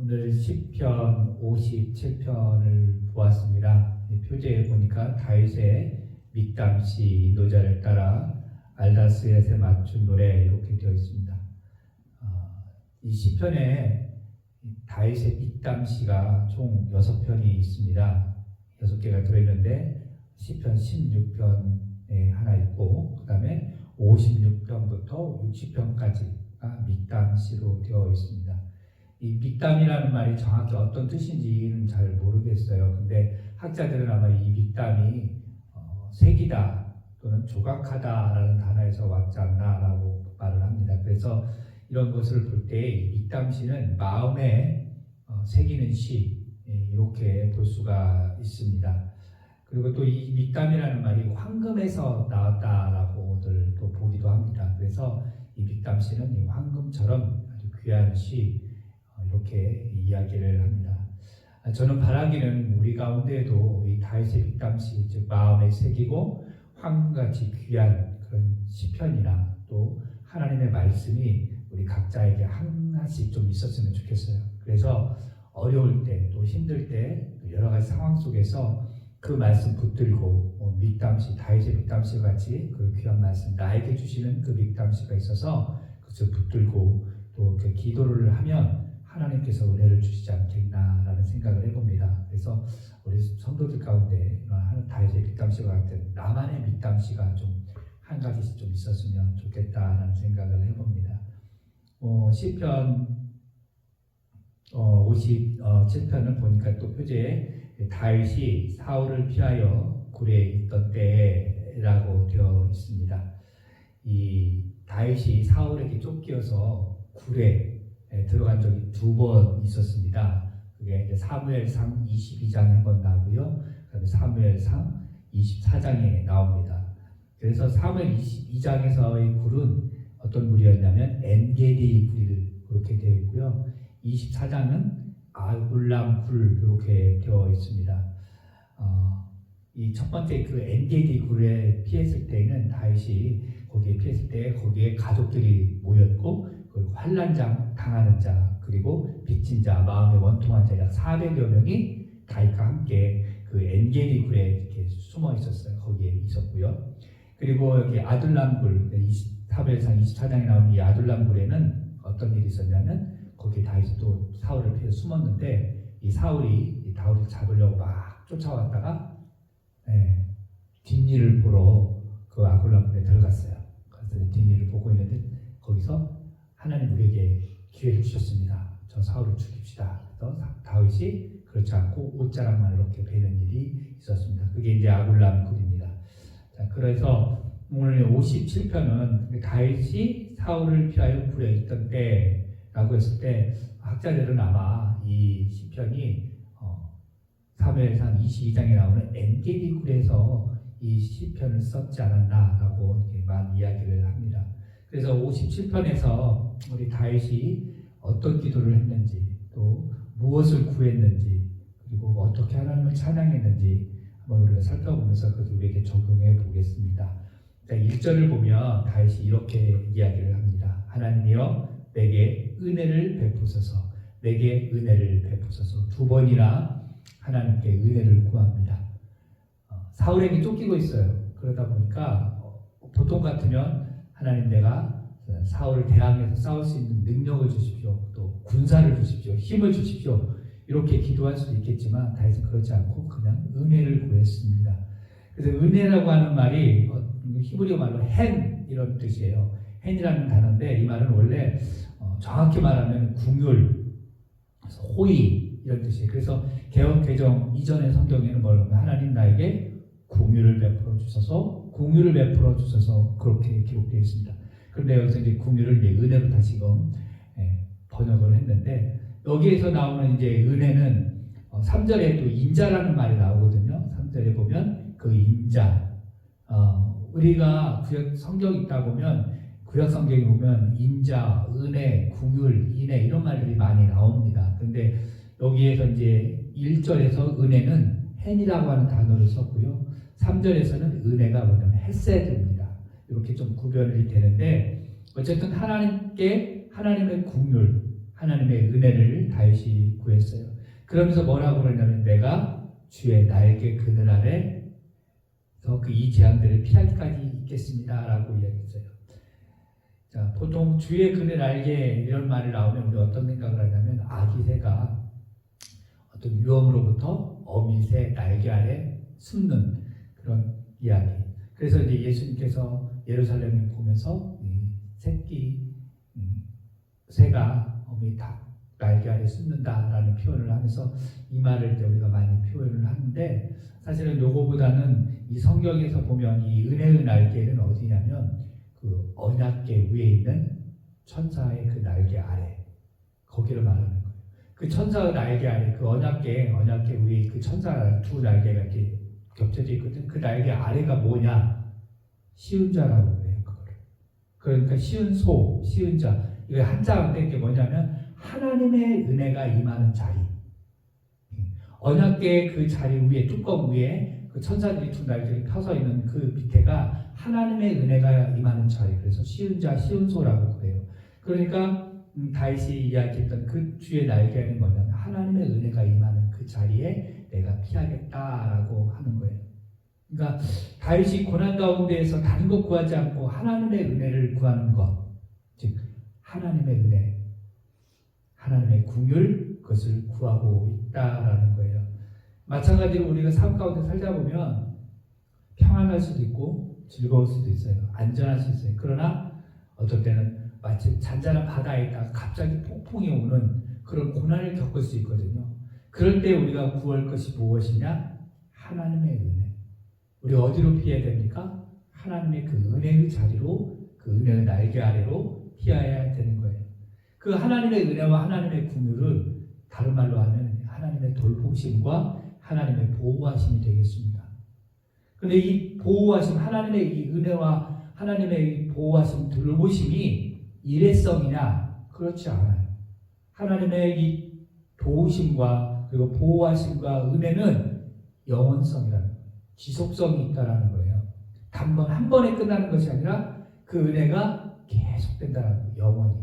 오늘 시편 57편을 보았습니다. 표제에 보니까 다윗의 믹담시 인도자를 따라 알다스렛에 맞춘 노래 이렇게 되어 있습니다. 이 시편에 다윗의 믹담시가 총 6편이 있습니다. 6개가 들어있는데 시편 16편에 하나 있고 그 다음에 56편부터 60편까지가 믹담시로 되어 있습니다. 이 믹담이라는 말이 정확히 어떤 뜻인지는 잘 모르겠어요. 근데 학자들은 아마 이 믹담이 색이다 또는 조각하다라는 단어에서 왔지 않나라고 말을 합니다. 그래서 이런 것을 볼 때 이 믹담시는 마음에 새기는 시 이렇게 볼 수가 있습니다. 그리고 또 이 믹담이라는 말이 황금에서 나왔다라고들 또 보기도 합니다. 그래서 이 믹담시는 이 황금처럼 아주 귀한 시 이렇게 이야기를 합니다. 저는 바라기는 우리 가운데에도 이 다윗의 믹담시, 즉 마음에 새기고 황금같이 귀한 그런 시편이나 또 하나님의 말씀이 우리 각자에게 하나씩 좀 있었으면 좋겠어요. 그래서 어려울 때 또 힘들 때 여러 가지 상황 속에서 그 말씀 붙들고 믹담시, 다윗의 믹담시 같이 그 귀한 말씀 나에게 주시는 그 믹담시가 있어서 그것을 붙들고 또 그 기도를 하면 하나님께서 은혜를 주시지 않겠나라는 생각을 해봅니다. 그래서 우리 성도들 가운데 다윗의 믹담시와 같은 나만의 믹담시가 좀 한 가지씩 좀 있었으면 좋겠다라는 생각을 해봅니다. 시편 57편을 보니까 또 표제에 다윗이 사울을 피하여 굴에 있던 때라고 되어 있습니다. 이 다윗이 사울에게 쫓겨서 굴에 들어간 적이 2번 있었습니다. 그게 이제 사무엘상 22장에 한번 나오고요. 그다음에 사무엘상 24장에 나옵니다. 그래서 사무엘 22장에서의 굴은 어떤 굴이었냐면 엔게디 굴 그렇게 되어 있고요. 24장은 아굴람 굴 이렇게 되어 있습니다. 이 첫 번째 그 엔게디 굴에 피했을 때는 다윗이 거기에 피했을 때 거기에 가족들이 모였고 그 환난장 당하는 자 그리고 빚진 자 마음에 원통한 자 약 400여 명이 다윗과 함께 그 엔게디 굴에 이렇게 숨어 있었어요. 거기에 있었고요. 그리고 여기 아둘람 굴 사무엘상 24장에 나오는 이 아둘람 굴에는 어떤 일이 있었냐면 거기에 다윗이 또 사울을 피해서 숨었는데 이 사울이 다윗을 잡으려고 막 쫓아왔다가 뒷일을 보러 그 아둘람 굴에 들어갔어요. 그래서 뒷일을 보고 있는데 거기서 하나님 우리에게 기회를 주셨습니다. 저 사울을 죽입시다. 그래서 다윗이 그렇지 않고 옷자락만 이렇게 베는 일이 있었습니다. 그게 이제 아둘람 굴입니다. 자, 그래서 오늘 57편은 다윗이 사울을 피하여 굴에 있던 때라고 했을 때 학자들은 아마 이 시편이 사무엘상 22장에 나오는 엔게디 굴에서 이 시편을 썼지 않았나라고 많은 이야기를 합니다. 그래서 57편에서 우리 다윗이 어떤 기도를 했는지 또 무엇을 구했는지 그리고 어떻게 하나님을 찬양했는지 한번 우리가 살펴보면서 그것을 우리에게 적용해 보겠습니다. 1절을 보면 다윗이 이렇게 이야기를 합니다. 하나님이여 내게 은혜를 베푸소서 내게 은혜를 베푸소서 2번이나 하나님께 은혜를 구합니다. 사울에게 쫓기고 있어요. 그러다 보니까 보통 같으면 하나님 내가 사울을 대항해서 싸울 수 있는 능력을 주십시오. 또 군사를 주십시오. 힘을 주십시오. 이렇게 기도할 수도 있겠지만 다윗은 그렇지 않고 그냥 은혜를 구했습니다. 그래서 은혜라고 하는 말이 히브리어 말로 헨 이런 뜻이에요. 헨이라는 단어인데 이 말은 원래 정확히 말하면 궁율, 호의 이런 뜻이에요. 그래서 개역 개정 이전의 성경에는 뭐라고 하면 하나님 나에게 궁율을 베풀어 주셔서 궁율을 베풀어 주셔서 그렇게 기록되어 있습니다. 그런데 여기서 이제 궁율을 이제 은혜로 다시금 번역을 했는데 여기에서 나오는 이제 은혜는 3절에 또 인자라는 말이 나오거든요. 3절에 보면 그 인자 우리가 구약 성경 읽다 보면 구약 성경에 보면 인자, 은혜, 궁율, 인애 이런 말들이 많이 나옵니다. 근데 여기에서 이제 1절에서 은혜는 헨이라고 하는 단어를 썼고요. 3절에서는 은혜가 뭐냐면 헤세드입니다. 이렇게 좀 구별이 되는데 어쨌든 하나님께 하나님의 궁율 하나님의 은혜를 다윗이 구했어요. 그러면서 뭐라고 그러냐면 내가 주의 날개 그늘 아래서 그 이 재앙들을 피하기까지 있겠습니다라고 이야기했어요. 자, 보통 주의 그늘 날개 이런 말이 나오면 우리 어떤 생각을 하냐면 아기 새가 어떤 위험으로부터 어미새 날개 아래 숨는 그런 이야기. 그래서 이제 예수님께서 예루살렘을 보면서 이 새끼 새가 어미 닭 날개 아래 숨는다라는 표현을 하면서 이 말을 이제 우리가 많이 표현을 하는데 사실은 요거보다는 이 성경에서 보면 이 은혜의 날개는 어디냐면 그 언약궤 위에 있는 천사의 그 날개 아래 거기를 말하는 거예요. 그 천사의 날개 아래 그 언약궤 위에 그 천사 두 날개가 이렇게 겹쳐져 있거든. 그 날개 아래가 뭐냐? 쉬운 자라고 그래요. 그거를. 그러니까 쉬운 소, 쉬운 자. 이거 한자인데 이게 뭐냐면 하나님의 은혜가 임하는 자리. 언약궤 그 자리 위에 뚜껑 위에 그 천사들이 두 날개를 펴서 있는 그 밑에가 하나님의 은혜가 임하는 자리. 그래서 쉬운 자, 쉬운 소라고 그래요. 그러니까 다윗이 이야기했던 그 주의 날개는 뭐냐면 하나님의 은혜가 임하는 그 자리에 내가 피하겠다라고 하는 거예요. 그러니까 다윗이 고난 가운데에서 다른 것 구하지 않고 하나님의 은혜를 구하는 것, 즉 하나님의 은혜, 하나님의 긍휼 그것을 구하고 있다라는 거예요. 마찬가지로 우리가 삶 가운데 살다 보면 평안할 수도 있고 즐거울 수도 있어요. 안전할 수 있어요. 그러나 어떨 때는 마치 잔잔한 바다에 있다가 갑자기 폭풍이 오는 그런 고난을 겪을 수 있거든요. 그럴 때 우리가 구할 것이 무엇이냐? 하나님의 은혜. 우리 어디로 피해야 됩니까? 하나님의 그 은혜의 자리로, 그 은혜의 날개 아래로 피해야 되는 거예요. 그 하나님의 은혜와 하나님의 긍휼은 다른 말로 하면 하나님의 돌보심과 하나님의 보호하심이 되겠습니다. 그런데 이 보호하심, 하나님의 이 은혜와 하나님의 이 보호하심, 돌보심이 일회성이냐? 그렇지 않아요. 하나님의 이 도우심과 그리고 보호하심과 은혜는 영원성이라는 거예요. 지속성이 있다는 거예요. 단번 한 번에 끝나는 것이 아니라 그 은혜가 계속된다는 거예요. 영원히.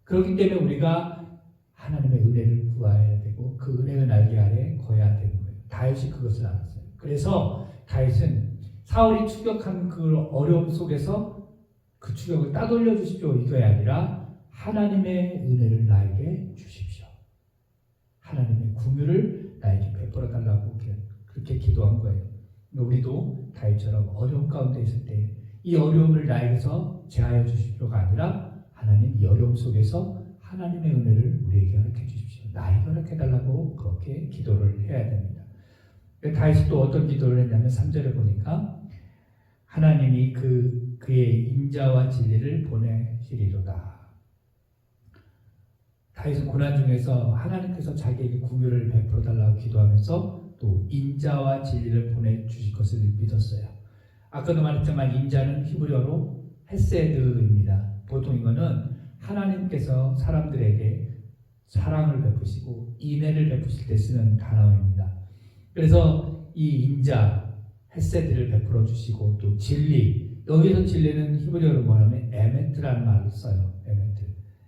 그렇기 때문에 우리가 하나님의 은혜를 구해야 되고 그 은혜의 날개 아래 거해야 되는 거예요. 다윗이 그것을 알았어요. 그래서 다윗은 사울이 추격한 그 어려움 속에서 그 추격을 따돌려 주십시오 이게 아니라 하나님의 은혜를 나에게 주십시오. 하나님의 긍휼을 나에게 베풀어 달라고 그렇게 기도한 거예요. 우리도 다윗처럼 어려움 가운데 있을 때 이 어려움을 나에게서 제하여 주십시오가 아니라 하나님 이 어려움 속에서 하나님의 은혜를 우리에게 허락해 주십시오. 나에게 허락해 달라고 그렇게 기도를 해야 됩니다. 다윗이 또 어떤 기도를 했냐면 3절에 보니까 하나님이 그의 인자와 진리를 보내시리로다. 다윗은 고난 중에서 하나님께서 자기에게 긍휼을 베풀어 달라고 기도하면서 또 인자와 진리를 보내주실 것을 믿었어요. 아까도 말했지만 인자는 히브리어로 헤세드입니다. 보통 이거는 하나님께서 사람들에게 사랑을 베푸시고 인애를 베푸실 때 쓰는 단어입니다. 그래서 이 인자, 헤세드를 베풀어 주시고 또 진리, 여기서 진리는 히브리어로 뭐냐면 에메트라는 말을 써요. 에메트.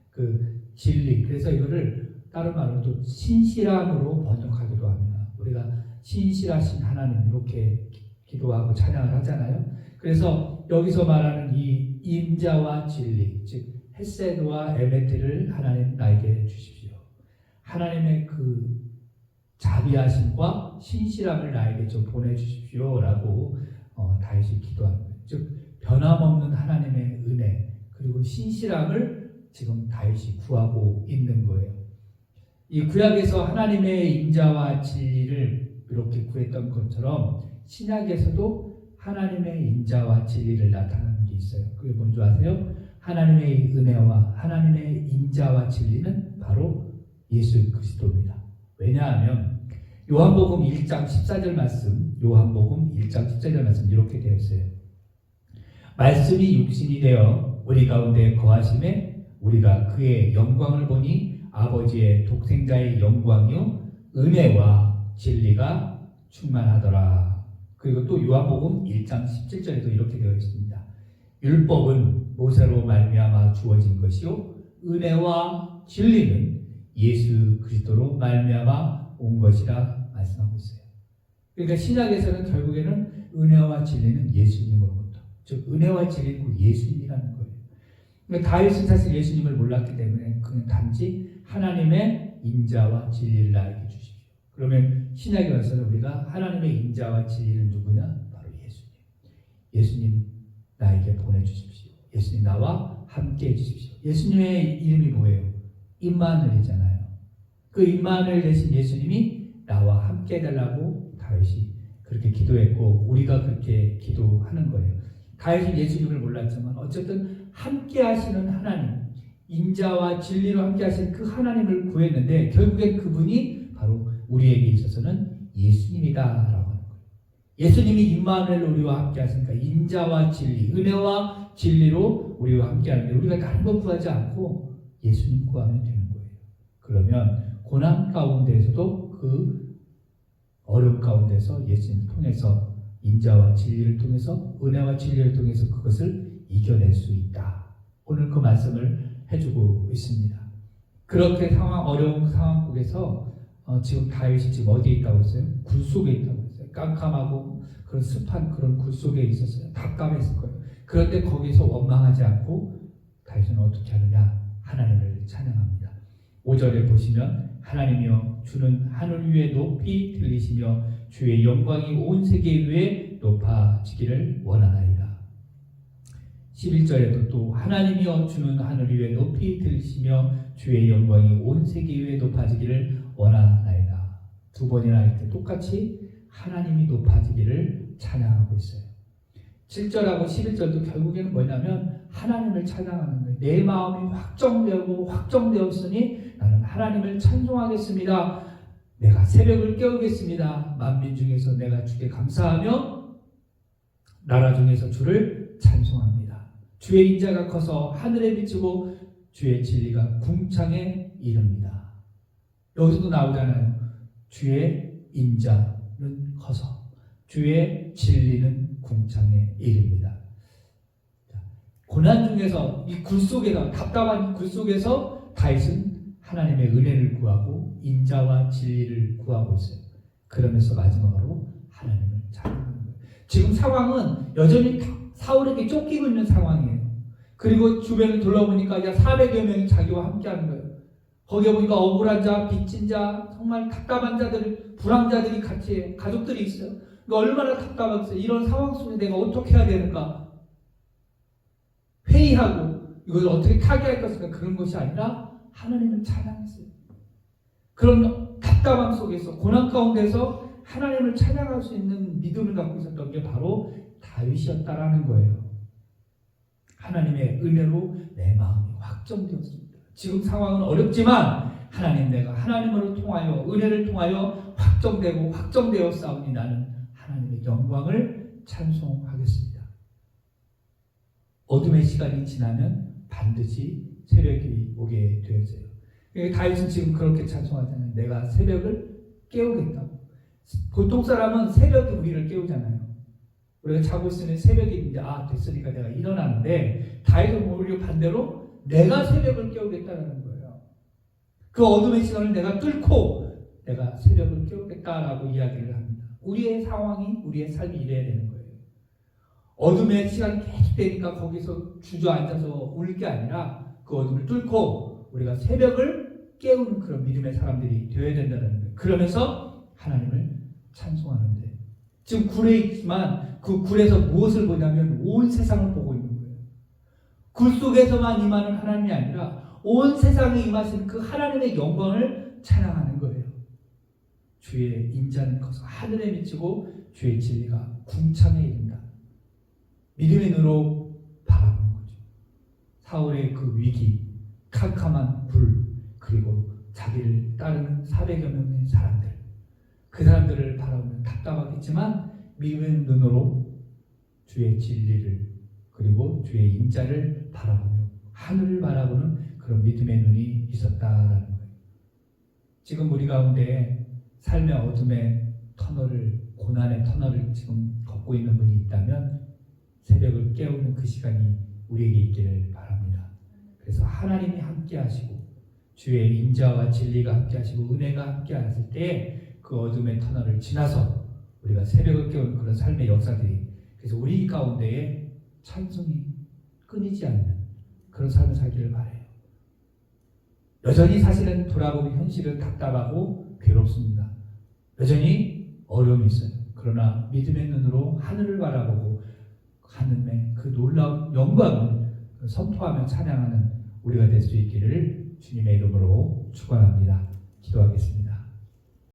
그 진리. 그래서 이거를 다른 말로 또 신실함으로 번역하기도 합니다. 우리가 신실하신 하나님 이렇게 기도하고 찬양을 하잖아요. 그래서 여기서 말하는 이 인자와 진리, 즉 헤세드와 에메트를 하나님 나에게 주십시오. 하나님의 그 자비하심과 신실함을 나에게 좀 보내주십시오라고 다윗이 기도합니다. 즉 변함없는 하나님의 은혜 그리고 신실함을 지금 다윗이 구하고 있는 거예요. 이 구약에서 하나님의 인자와 진리를 이렇게 구했던 것처럼 신약에서도 하나님의 인자와 진리를 나타내는 게 있어요. 그게 뭔지 아세요? 하나님의 은혜와 하나님의 인자와 진리는 바로 예수 그리스도입니다. 왜냐하면 요한복음 1장 14절 말씀, 요한복음 1장 14절 말씀 이렇게 되어 있어요. 말씀이 육신이 되어 우리 가운데 거하심에 우리가 그의 영광을 보니 아버지의 독생자의 영광이요 은혜와 진리가 충만하더라. 그리고 또 요한복음 1장 17절에도 이렇게 되어 있습니다. 율법은 모세로 말미암아 주어진 것이요 은혜와 진리는 예수 그리스도로 말미암아 온 것이라 말씀하고 있어요. 그러니까 신약에서는 결국에는 은혜와 진리는 예수님으로부터, 즉 은혜와 진리는 그 예수님이라는 거예요. 그러니까 다윗은 사실 예수님을 몰랐기 때문에 그는 단지 하나님의 인자와 진리를 나에게 주십시오. 그러면 신약에 와서는 우리가 하나님의 인자와 진리는 누구냐? 바로 예수님. 예수님 나에게 보내주십시오. 예수님 나와 함께 해주십시오. 예수님의 이름이 뭐예요? 임마누엘이잖아요. 그 임마누엘 대신 예수님이 나와 함께 해달라고 다윗이 그렇게 기도했고 우리가 그렇게 기도하는 거예요. 다윗은 예수님을 몰랐지만 어쨌든 함께 하시는 하나님, 인자와 진리로 함께 하시는 그 하나님을 구했는데 결국엔 그분이 바로 우리에게 있어서는 예수님이다라고 하는 거예요. 예수님이 임마누엘로 우리와 함께 하시니까 인자와 진리, 은혜와 진리로 우리와 함께 하는데 우리가 다른 거 구하지 않고 예수님 구하면 되는 거예요. 그러면 고난 가운데에서도 그 어려움 가운데서 예수님을 통해서 인자와 진리를 통해서 은혜와 진리를 통해서 그것을 이겨낼 수 있다. 오늘 그 말씀을 해주고 있습니다. 그렇게 어려운 상황 속에서 지금 다윗이 지금 어디에 있다고 했어요? 굴 속에 있다고 했어요. 깜깜하고 그런 습한 그런 굴 속에 있었어요. 답답했을 거예요. 그런데 거기서 원망하지 않고 다윗은 어떻게 하느냐? 하나님을 찬양합니다. 5절에 보시면 하나님이여 주는 하늘 위에 높이 들리시며 주의 영광이 온 세계 위에 높아지기를 원하나이다. 11절에도 또 하나님이여 주는 하늘 위에 높이 들리시며 주의 영광이 온 세계 위에 높아지기를 원하나이다. 두 번이나 할 때 똑같이 하나님이 높아지기를 찬양하고 있어요. 7절하고 11절도 결국에는 뭐냐면 하나님을 찬양하는 거예요. 내 마음이 확정되었으니 나는 하나님을 찬송하겠습니다. 내가 새벽을 깨우겠습니다. 만민 중에서 내가 주께 감사하며 나라 중에서 주를 찬송합니다. 주의 인자가 커서 하늘에 비치고 주의 진리가 궁창에 이릅니다. 여기서도 나오잖아요. 주의 인자는 커서 주의 진리는 궁창에 이릅니다. 고난 중에서 이 굴 속에서 답답한 굴 속에서 다윗은 하나님의 은혜를 구하고 인자와 진리를 구하고 있어요. 그러면서 마지막으로 하나님을 찬양하는 거예요. 지금 상황은 여전히 사울에게 쫓기고 있는 상황이에요. 그리고 주변을 둘러보니까 약 400여 명이 자기와 함께하는 거예요. 거기에 보니까 억울한 자, 빚진 자, 정말 답답한 자들, 불황자들이 같이 해요. 가족들이 있어요. 얼마나 답답하겠어요. 이런 상황 속에 내가 어떻게 해야 되는가? 회의하고 이걸 어떻게 타개할 것인가 그런 것이 아니라 하나님을 찬양했어요. 그런 답답함 속에서 고난 가운데서 하나님을 찬양할 수 있는 믿음을 갖고 있었던 게 바로 다윗이었다라는 거예요. 하나님의 은혜로 내 마음이 확정되었습니다. 지금 상황은 어렵지만 하나님 내가 하나님으로 통하여 은혜를 통하여 확정되고 확정되었사오니 나는 하나님의 영광을 찬송하겠습니다. 어둠의 시간이 지나면 반드시 새벽이 오게 되어져요. 다윗은 지금 그렇게 찬송하잖아요. 내가 새벽을 깨우겠다고. 보통 사람은 새벽에 우리를 깨우잖아요. 우리가 자고 있으면 새벽이 이제 됐으니까 내가 일어나는데 다윗은 오히려 반대로 내가 새벽을 깨우겠다는 거예요. 그 어둠의 시간을 내가 뚫고 내가 새벽을 깨우겠다라고 이야기를 합니다. 우리의 상황이 우리의 삶이 이래야 되는 거예요. 어둠의 시간이 계속 되니까 거기서 주저앉아서 울 게 아니라 그 어둠을 뚫고 우리가 새벽을 깨우는 그런 믿음의 사람들이 되어야 된다는 거예요. 그러면서 하나님을 찬송하는데 지금 굴에 있지만 그 굴에서 무엇을 보냐면 온 세상을 보고 있는 거예요. 굴 속에서만 임하는 하나님이 아니라 온 세상에 임하신 그 하나님의 영광을 찬양하는 거예요. 주의 인자는 커서 하늘에 미치고 주의 진리가 궁창에 이른다. 믿음의 눈으로 바라보는 거죠. 사울의 그 위기, 캄캄한 굴, 그리고 자기를 따르는 400여 명의 사람들, 그 사람들을 바라보면 답답하겠지만 믿음의 눈으로 주의 진리를 그리고 주의 인자를 바라보며 하늘을 바라보는 그런 믿음의 눈이 있었다라는 거예요. 지금 우리 가운데 삶의 어둠의 터널을, 고난의 터널을 지금 걷고 있는 분이 있다면 새벽을 깨우는 그 시간이 우리에게 있기를 바랍니다. 그래서 하나님이 함께 하시고 주의 인자와 진리가 함께 하시고 은혜가 함께 하실 때 그 어둠의 터널을 지나서 우리가 새벽을 깨우는 그런 삶의 역사들이, 그래서 우리 가운데에 찬송이 끊이지 않는 그런 삶을 살기를 바라요. 여전히 사실은 돌아보면 현실은 답답하고 괴롭습니다. 여전히 어려움이 있어요. 그러나 믿음의 눈으로 하늘을 바라보고 하늘의 그 놀라운 영광을 선포하며 찬양하는 우리가 될 수 있기를 주님의 이름으로 축원합니다. 기도하겠습니다.